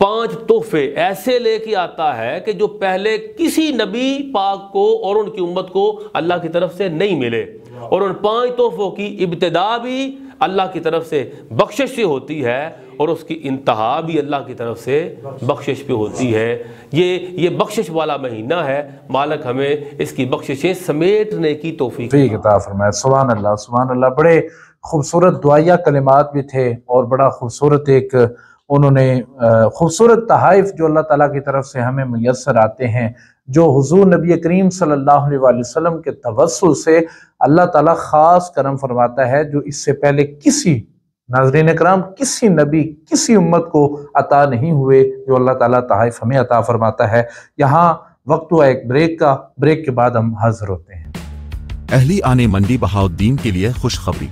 5 تحفے ایسے لے کے آتا ہے کہ جو پہلے کسی نبی پاک کو اور ان کی امت کو اللہ کی طرف سے نہیں ملے، اور ان 5 تحفوں کی ابتدا بھی اللہ کی طرف سے بخشش سے ہوتی ہے اور اس کی انتہا بھی اللہ کی طرف سے بخشش پہ ہوتی ہے۔ یہ بخشش والا مہینہ ہے، مالک ہمیں اس کی بخششیں سمیٹنے کی توفیق عطا فرمائے۔ سبحان اللہ سبحان اللہ، بڑے خوبصورت دعائیہ کلمات بھی تھے اور بڑا خوبصورت ایک انہوں نے خوبصورت تحائف جو اللہ تعالیٰ کی طرف سے ہمیں میسر آتے ہیں، جو حضور نبی کریم صلی اللہ علیہ وسلم کے توسل سے اللہ تعالیٰ خاص کرم فرماتا ہے، جو اس سے پہلے کسی ناظرین اکرام کسی نبی کسی امت کو عطا نہیں ہوئے، جو اللہ تعالیٰ تحائف ہمیں عطا فرماتا ہے۔ یہاں وقت ہوا ایک بریک کا، بریک کے بعد ہم حاضر ہوتے ہیں۔ اہلی آنے منڈی بہاؤالدین کے لیے خوشخبری،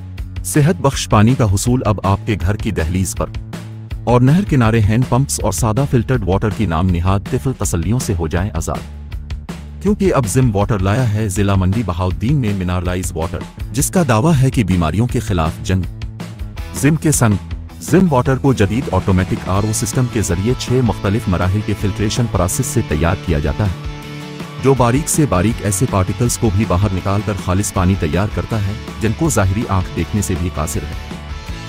صحت بخش پانی کا حصول اب آپ کے گھر کی دہلیز پر، اور نہر کنارے ہینڈ پمپس اور سادہ فلٹرڈ واٹر کی نام نہاد طفل تسلیوں سے ہو جائیں آزاد، کیونکہ اب زم واٹر لایا ہے ضلع منڈی بہاؤالدین میں منرلائز واٹر، جس کا دعویٰ ہے کہ بیماریوں کے خلاف جنگ۔ زم کے سنگ زم واٹر کو جدید آٹومیٹک RO سسٹم کے ذریعے 6 مختلف مراحل کے فلٹریشن پروسیس سے تیار کیا جاتا ہے، جو باریک سے باریک ایسے پارٹیکلز کو بھی باہر نکال کر خالص پانی تیار کرتا ہے جن کو ظاہری آنکھ دیکھنے سے بھی قاصر ہے۔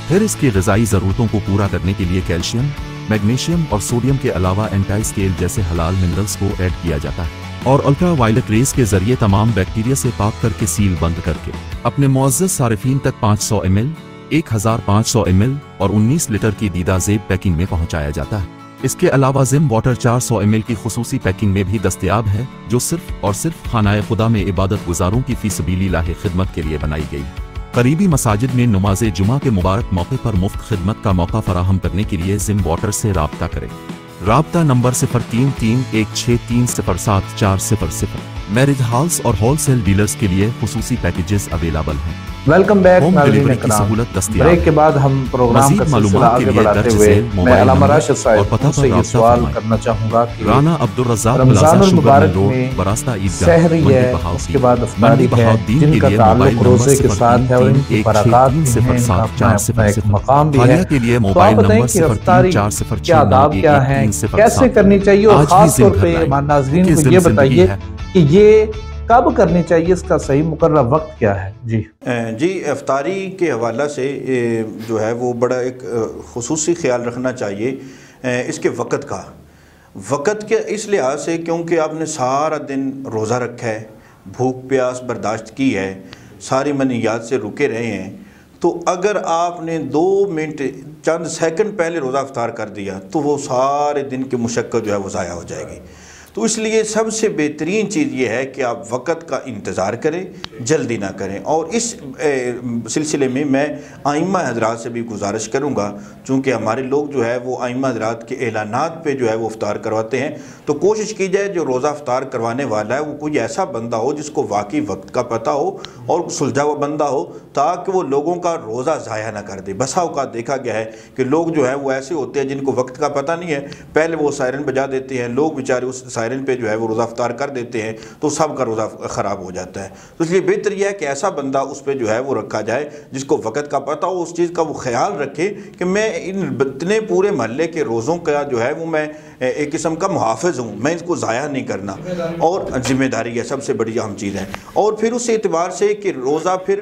پھر اس کی غذائی ضرورتوں کو پورا کرنے کے لیے کیلشیم، میگنیشیم اور سوڈیم کے علاوہ اینٹی اسکیل جیسے حلال منرلز کو ایڈ کیا جاتا ہے، اور الٹرا وائلٹ ریز کے ذریعے تمام بیکٹیریا سے پاک کر کے سیل بند کر کے اپنے معزز صارفین تک 500 ml، 1500 ml اور 19 لیٹر کی دیدہ زیب پیکنگ میں پہنچایا جاتا ہے۔ اس کے علاوہ زم واٹر 400 ml کی خصوصی پیکنگ میں بھی دستیاب ہے، جو صرف اور صرف خانہ خدا میں عبادت گزاروں کی فی سبیل اللہ خدمت کے لیے بنائی گئی۔ قریبی مساجد میں نماز جمعہ کے مبارک موقع پر مفت خدمت کا موقع فراہم کرنے کے لیے زم واٹر سے رابطہ کریں۔ رابطہ نمبر 0331607400۔ میرج ہالز اور ہول سیل ڈیلرز کے لیے خصوصی پیکیجز اویلیبل ہیں۔ ویلکم بیک ہوم ناظرین ڈیلیوری کی اکرام، سہولت دستیاب بریک کے بعد ہم پروگرام کا سلسلہ آگے بڑھاتے ہوئے میں علامہ راشد صاحب سے یہ سوال کرنا چاہوں گا کہ رانا عبدالرزاق رمضان پلازا المبارک روڈ میں براستہ عیدگاہ سحری ہے، اس کے بعد افطاری ہے، جن کا تعلق روزے کے ساتھ ہے اور ان کی برکات بھی ہیں، ان کا اپنا ایک مقام بھی ہے، تو آپ بتائیں کہ افطاری کے آداب کیا ہیں، کیسے کرنی چاہیے، اور خاص طور پہ ناظرین کو یہ بتائیے کہ یہ کب کرنی چاہیے، اس کا صحیح مقررہ وقت کیا ہے؟ جی افطاری کے حوالہ سے جو ہے وہ بڑا ایک خصوصی خیال رکھنا چاہیے اس کے وقت کا۔ وقت کے اس لحاظ سے کیونکہ آپ نے سارا دن روزہ رکھا ہے، بھوک پیاس برداشت کی ہے، ساری منہیات سے رکے رہے ہیں، تو اگر آپ نے 2 منٹ چند سیکنڈ پہلے روزہ افطار کر دیا تو وہ سارے دن کی مشقت جو ہے وہ ضائع ہو جائے گی۔ تو اس لیے سب سے بہترین چیز یہ ہے کہ آپ وقت کا انتظار کریں، جلدی نہ کریں۔ اور اس سلسلے میں میں ائمہ حضرات سے بھی گزارش کروں گا، چونکہ ہمارے لوگ جو ہے وہ ائمہ حضرات کے اعلانات پہ جو ہے وہ افطار کرواتے ہیں، تو کوشش کی جائے جو روزہ افطار کروانے والا ہے وہ کوئی ایسا بندہ ہو جس کو واقعی وقت کا پتہ ہو اور سلجھا ہوا بندہ ہو، تاکہ وہ لوگوں کا روزہ ضائع نہ کر دے۔ بسا اوقات دیکھا گیا ہے کہ لوگ جو ہے وہ ایسے ہوتے ہیں جن کو وقت کا پتہ نہیں ہے، پہلے وہ سائرن بجا دیتے ہیں، لوگ بیچارے اس سائرن پہ جو ہے وہ روزہ افطار کر دیتے ہیں، تو سب کا روزہ خراب ہو جاتا ہے۔ تو اس لیے بہتر یہ ہے کہ ایسا بندہ اس پہ جو ہے وہ رکھا جائے جس کو وقت کا پتہ ہو، اس چیز کا وہ خیال رکھے کہ میں ان اتنے پورے محلے کے روزوں کا جو ہے وہ میں ایک قسم کا محافظ ہوں، میں اس کو ضائع نہیں کرنا، اور ذمہ داری ہے، سب سے بڑی اہم چیز ہے۔ اور پھر اس اعتبار سے کہ روزہ پھر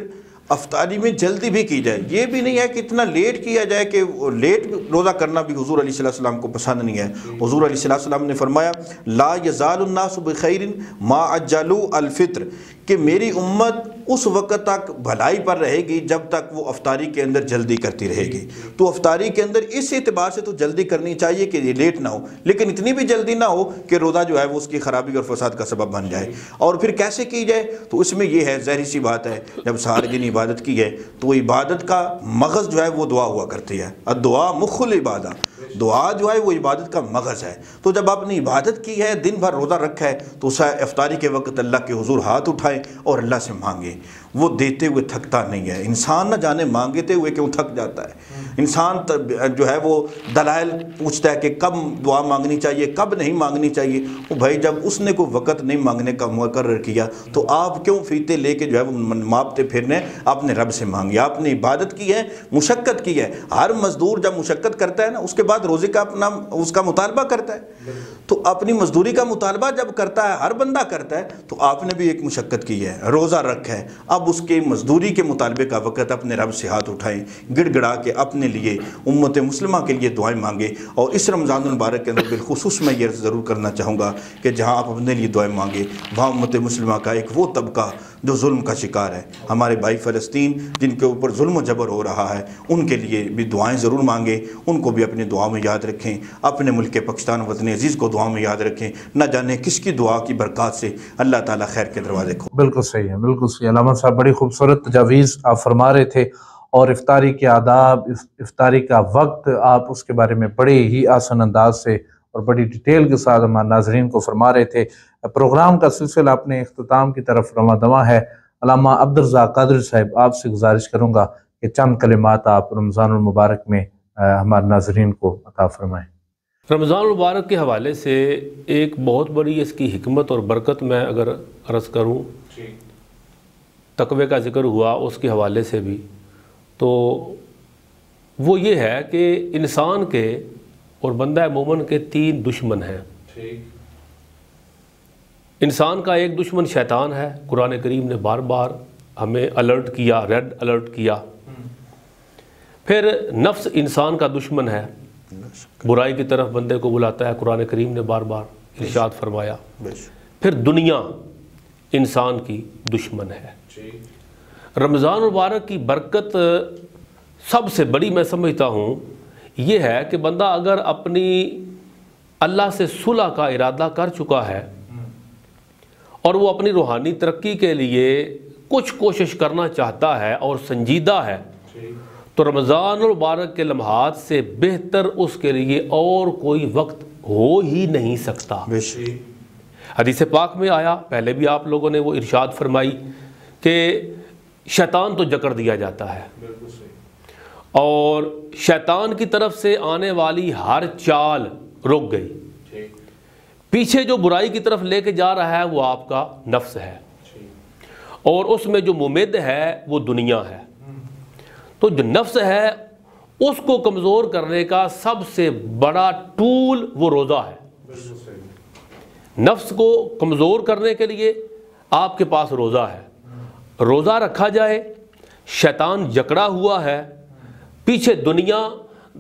افطاری میں جلدی بھی کی جائے، یہ بھی نہیں ہے کہ اتنا لیٹ کیا جائے کہ لیٹ روزہ کرنا بھی حضور علیہ السلام کو پسند نہیں ہے۔ حضور علیہ السلام نے فرمایا لا یزال الناس بخیر ما عجلوا الفطر، کہ میری امت اس وقت تک بھلائی پر رہے گی جب تک وہ افطاری کے اندر جلدی کرتی رہے گی۔ تو افطاری کے اندر اس اعتبار سے تو جلدی کرنی چاہیے کہ یہ لیٹ نہ ہو، لیکن اتنی بھی جلدی نہ ہو کہ روزہ جو ہے وہ اس کی خرابی اور فساد کا سبب بن جائے۔ اور پھر کیسے کی جائے، تو اس میں یہ ہے ظاہری سی بات ہے، جب سارے دن عبادت کی ہے تو عبادت کا مغز جو ہے وہ دعا ہوا کرتی ہے، الدعاء مخ العبادہ۔ دعا جو ہے وہ عبادت کا مغز ہے. تو جب آپ نے عبادت کی ہے، دن بھر روزہ رکھا ہے، تو اسے افطاری کے وقت اللہ کے حضور ہاتھ اٹھائیں اور اللہ سے مانگیں. وہ دیتے ہوئے تھکتا نہیں ہے. انسان نہ جانے مانگتے ہوئے کیوں تھک جاتا ہے. انسان جو ہے وہ دلائل پوچھتا ہے کہ کب دعا مانگنی چاہیے، کب نہیں مانگنی چاہیے. وہ بھائی جب اس نے کوئی وقت نہیں مانگنے کا مقرر کیا تو آپ کیوں فیتے لے کے جو ہے وہ ماپتے پھرنے؟ آپ نے رب سے مانگی، آپ نے عبادت کی ہے، مشقت کی ہے. ہر مزدور جب مشقت کرتا ہے نا، اس کے بعد روزے کا اپنا اس کا مطالبہ کرتا ہے. تو اپنی مزدوری کا مطالبہ جب کرتا ہے، ہر بندہ کرتا ہے، تو آپ نے بھی ایک مشقت کی ہے، روزہ رکھا ہے. اب اس کے مزدوری کے مطالبے کا وقت اپنے رب سے ہاتھ اٹھائیں، گڑ گڑا کے اپنے لیے، امت مسلمہ کے لیے دعائیں مانگیں. اور اس رمضان المبارک کے اندر بالخصوص میں یہ ضرور کرنا چاہوں گا کہ جہاں آپ اپنے لیے دعائیں مانگیں، وہاں امت مسلمہ کا ایک وہ طبقہ جو ظلم کا شکار ہے، ہمارے بھائی فلسطین جن کے اوپر ظلم و جبر ہو رہا ہے، ان کے لیے بھی دعائیں ضرور مانگیں. ان کو بھی اپنے دعاؤں میں یاد رکھیں. اپنے ملک پاکستان وطن عزیز کو دعاؤں میں یاد رکھیں. نہ جانے کس کی دعا کی برکات سے اللہ تعالیٰ خیر کے دروازے کھولے. بالکل صحیح ہے، بالکل صحیح. علامہ صاحب بڑی خوبصورت تجاویز آپ فرما رہے تھے، اور افطاری کے آداب، افطاری کا وقت آپ اس کے بارے میں بڑے ہی آسان انداز سے اور بڑی ڈیٹیل کے ساتھ ہمارے ناظرین کو فرما رہے تھے. پروگرام کا سلسلہ اپنے اختتام کی طرف رواں دواں ہے. علامہ عبدالرزاق قادری صاحب، آپ سے گزارش کروں گا کہ چند کلمات آپ رمضان المبارک میں ہمارے ناظرین کو عطا فرمائیں. رمضان المبارک کے حوالے سے ایک بہت بڑی اس کی حکمت اور برکت میں اگر عرض کروں، تقوی کا ذکر ہوا اس کے حوالے سے بھی، تو وہ یہ ہے کہ انسان کے اور بندہ مومن کے 3 دشمن ہیں. انسان کا ایک دشمن شیطان ہے. قرآن کریم نے بار بار ہمیں الرٹ کیا، ریڈ الرٹ کیا. پھر نفس انسان کا دشمن ہے، برائی کی طرف بندے کو بلاتا ہے. قرآن کریم نے بار بار ارشاد فرمایا. پھر دنیا انسان کی دشمن ہے. رمضان مبارک کی برکت سب سے بڑی میں سمجھتا ہوں یہ ہے کہ بندہ اگر اپنی اللہ سے صلح کا ارادہ کر چکا ہے اور وہ اپنی روحانی ترقی کے لیے کچھ کوشش کرنا چاہتا ہے اور سنجیدہ ہے، تو رمضان المبارک کے لمحات سے بہتر اس کے لیے اور کوئی وقت ہو ہی نہیں سکتا. حدیث پاک میں آیا، پہلے بھی آپ لوگوں نے وہ ارشاد فرمائی کہ شیطان تو جکڑ دیا جاتا ہے، اور شیطان کی طرف سے آنے والی ہر چال رک گئی. پیچھے جو برائی کی طرف لے کے جا رہا ہے وہ آپ کا نفس ہے، اور اس میں جو ممد ہے وہ دنیا ہے. تو جو نفس ہے اس کو کمزور کرنے کا سب سے بڑا ٹول وہ روزہ ہے. نفس کو کمزور کرنے کے لیے آپ کے پاس روزہ ہے. روزہ رکھا جائے، شیطان جکڑا ہوا ہے، پیچھے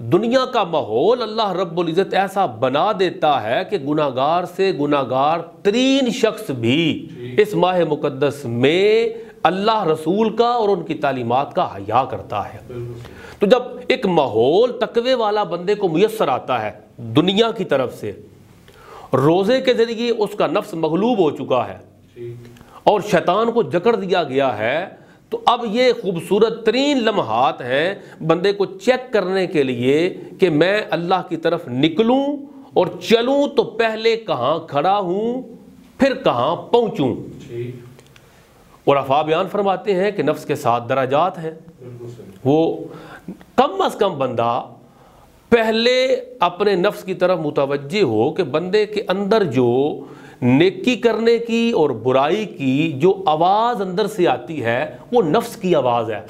دنیا کا ماحول اللہ رب العزت ایسا بنا دیتا ہے کہ گناہگار سے گناہگار ترین شخص بھی اس ماہ مقدس میں اللہ رسول کا اور ان کی تعلیمات کا حیا کرتا ہے. تو جب ایک ماحول تقوی والا بندے کو میسر آتا ہے دنیا کی طرف سے، روزے کے ذریعے اس کا نفس مغلوب ہو چکا ہے اور شیطان کو جکڑ دیا گیا ہے، تو اب یہ خوبصورت ترین لمحات ہیں بندے کو چیک کرنے کے لیے کہ میں اللہ کی طرف نکلوں اور چلوں تو پہلے کہاں کھڑا ہوں، پھر کہاں پہنچوں. عرفاء بیان فرماتے ہیں کہ نفس کے 7 درجات ہیں. وہ کم از کم بندہ پہلے اپنے نفس کی طرف متوجہ ہو کہ بندے کے اندر جو نیکی کرنے کی اور برائی کی جو آواز اندر سے آتی ہے وہ نفس کی آواز ہے.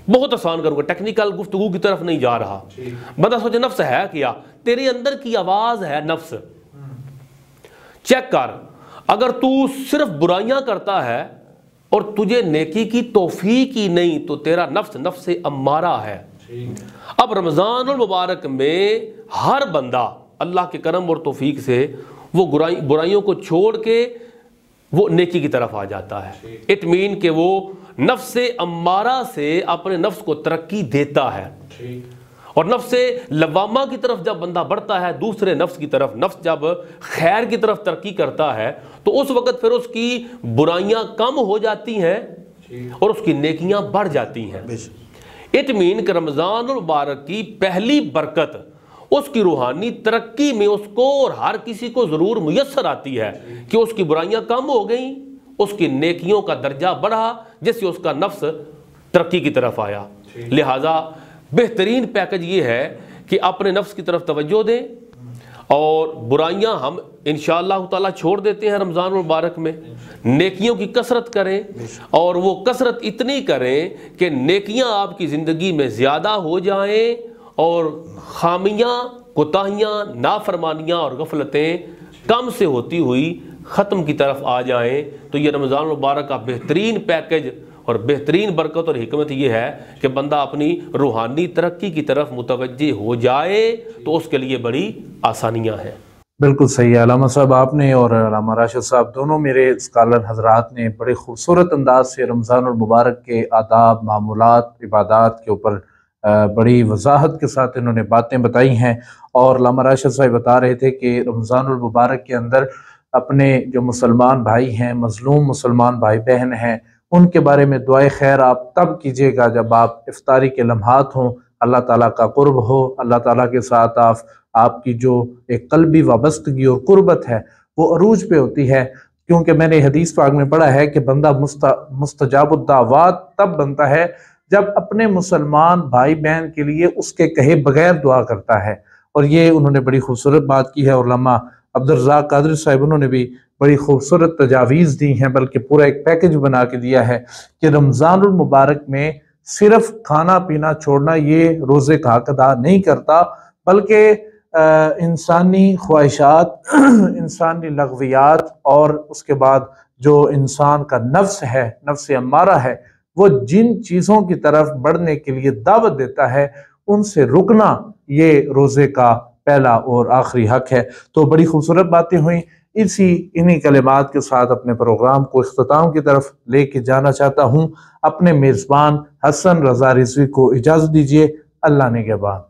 بہت آسان کروں گا، ٹیکنیکل گفتگو کی طرف نہیں جا رہا. بندہ سوچے نفس ہے کیا؟ تیرے اندر کی آواز ہے نفس. چیک کر، اگر تو صرف برائیاں کرتا ہے اور تجھے نیکی کی توفیق ہی نہیں تو تیرا نفس امارہ ہے. اب رمضان المبارک میں ہر بندہ اللہ کے کرم اور توفیق سے وہ برائیوں کو چھوڑ کے وہ نیکی کی طرف آ جاتا ہے. اٹ مین کہ وہ نفس امارہ سے اپنے نفس کو ترقی دیتا ہے، اور نفس لوامہ کی طرف جب بندہ بڑھتا ہے، دوسرے نفس کی طرف، نفس جب خیر کی طرف ترقی کرتا ہے تو اس وقت پھر اس کی برائیاں کم ہو جاتی ہیں اور اس کی نیکیاں بڑھ جاتی ہیں. اٹ مین کہ رمضان المبارک کی پہلی برکت اس کی روحانی ترقی میں اس کو اور ہر کسی کو ضرور میسر آتی ہے کہ اس کی برائیاں کم ہو گئیں، اس کی نیکیوں کا درجہ بڑھا، جس سے اس کا نفس ترقی کی طرف آیا۔ لہٰذا بہترین پیکج یہ ہے کہ اپنے نفس کی طرف توجہ دیں، اور برائیاں ہم انشاءاللہ تعالیٰ چھوڑ دیتے ہیں رمضان المبارک میں، نیکیوں کی کثرت کریں، اور وہ کثرت اتنی کریں کہ نیکیاں آپ کی زندگی میں زیادہ ہو جائیں اور خامیاں، کوتاہیاں، نافرمانیاں اور غفلتیں کم سے ہوتی ہوئی ختم کی طرف آ جائیں۔ تو یہ رمضان المبارک کا بہترین پیکج اور بہترین برکت اور حکمت یہ ہے کہ بندہ اپنی روحانی ترقی کی طرف متوجہ ہو جائے تو اس کے لیے بڑی آسانیاں ہیں۔ بالکل صحیح ہے علامہ صاحب، آپ نے اور علامہ راشد صاحب دونوں میرے اسکالر حضرات نے بڑے خوبصورت انداز سے رمضان المبارک کے آداب، معمولات، عبادات کے اوپر بڑی وضاحت کے ساتھ انہوں نے باتیں بتائی ہیں۔ اور علامہ راشد صاحب بتا رہے تھے کہ رمضان المبارک کے اندر اپنے جو مسلمان بھائی ہیں، مظلوم مسلمان بھائی بہن ہیں، ان کے بارے میں دعائے خیر آپ تب کیجیے گا جب آپ افطاری کے لمحات ہوں، اللہ تعالیٰ کا قرب ہو، اللہ تعالیٰ کے ساتھ آپ کی جو ایک قلبی وابستگی اور قربت ہے وہ عروج پہ ہوتی ہے، کیونکہ میں نے حدیث پاک میں پڑھا ہے کہ بندہ مستجاب الدعوات تب بنتا ہے جب اپنے مسلمان بھائی بہن کے لیے اس کے کہے بغیر دعا کرتا ہے۔ اور یہ انہوں نے بڑی خوبصورت بات کی ہے، اور علامہ عبدالرزاق قادری صاحب انہوں نے بھی بڑی خوبصورت تجاویز دی ہیں، بلکہ پورا ایک پیکج بنا کے دیا ہے کہ رمضان المبارک میں صرف کھانا پینا چھوڑنا یہ روزے کا حق ادا نہیں کرتا، بلکہ انسانی خواہشات، انسانی لغویات، اور اس کے بعد جو انسان کا نفس ہے، نفس امارہ ہے، وہ جن چیزوں کی طرف بڑھنے کے لیے دعوت دیتا ہے ان سے رکنا یہ روزے کا پہلا اور آخری حق ہے۔ تو بڑی خوبصورت باتیں ہوئیں، انہی کلمات کے ساتھ اپنے پروگرام کو اختتام کی طرف لے کے جانا چاہتا ہوں۔ اپنے میزبان حسن رضا رضوی کو اجازت دیجیے، اللہ نگہبان۔